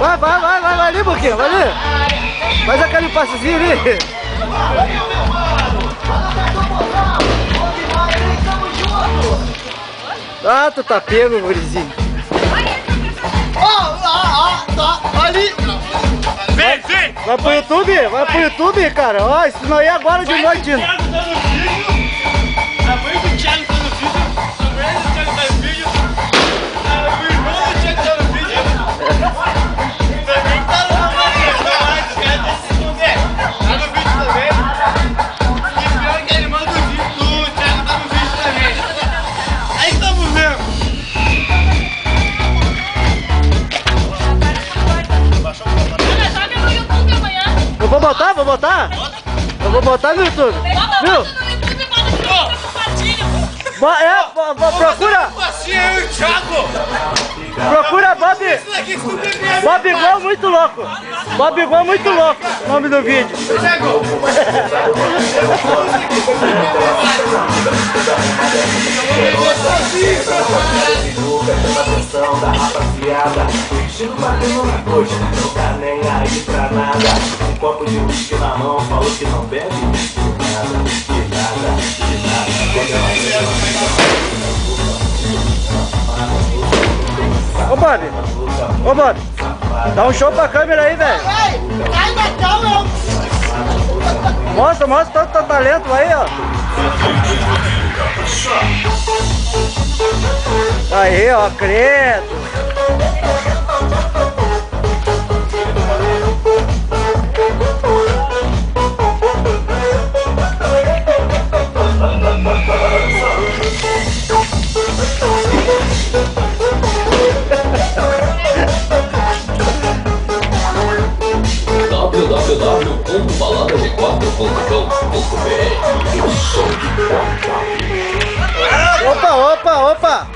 Vai ali, Boquinha, vai ali. Faz aquele passezinho ali. Ah, tu tá pego, gurizinho. Ali! Vem! Vai pro YouTube, cara. Ó, isso não ia agora de noite. Thiago tá no vídeo. A mãe do Thiago tá no vídeo. A mulher do Thiago tá no vídeo. O irmão do Thiago tá no vídeo. Também tá no vídeo. Os caras têm que se esconder. Tá no vídeo também. E pior que a irmã do Thiago tá no vídeo também. Aí estamos vendo. Eu vou botar? Eu vou botar no YouTube. Viu? Procura! Passinha eu e o Thiago. Procura Bob Igual muito louco. Bob Igual muito louco. Nome do vídeo. Thiago. Atenção da rapaziada, o estilo batendo na coxa, não tá nem aí pra nada. Um copo de uísque na mão, falou que não bebe de nada. Ô Bob, dá um show pra câmera aí, velho. Mostra todo o teu talento aí, ó. Aí, ó, credo. Opa!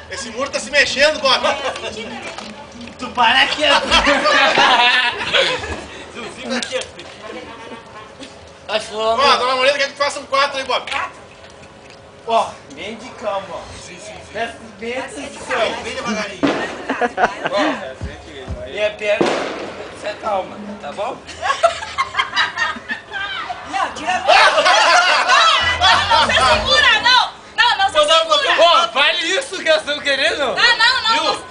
Esse muro tá se mexendo, Bob. Tu para aqui. Tu fica aqui. Ó, dona Morena quer que tu faça um 4 aí, Bob. Ó, bem de calma, ó. Sim. Bem devagarinho. Ó, minha perna, você calma, tá bom? Não, tira a mão. Não, você segura, não, você segura. Ó, vale isso que elas estão querendo? Não.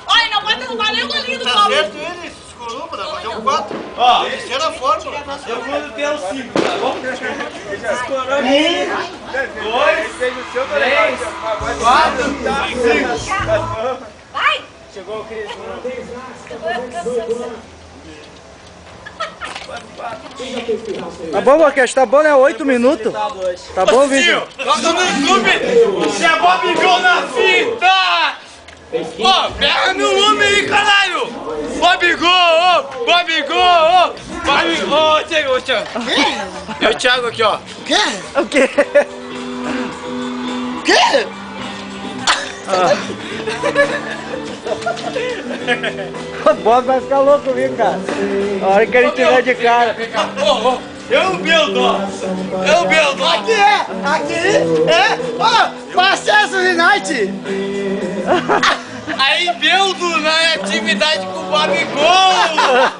Olha, não pode derrubar nem o golinho do copo. Certo ele, esses columnas, dá pra fazer um 4. Ó, descer na forma. Eu vou ter um 5, tá bom? Esses coroninhos. 2, 3, 4, 5. Vai. Chegou o Cris. Tá bom, Boquete? Tá bom, né? 8 minutos. Tá bom o vídeo? Toca no YouTube! Se é Bob Igual na fita! Ó, pega no lume aí, caralho! Bob Igual! Ô, Thiago! É o Thiago aqui, ó. O quê? O Bob vai ficar louco comigo, cara. A hora que ele tiver de cara. Eu o Beldo! Aqui é! Ó, Acesso Unite! aí Beldo na atividade com o Bob Igual!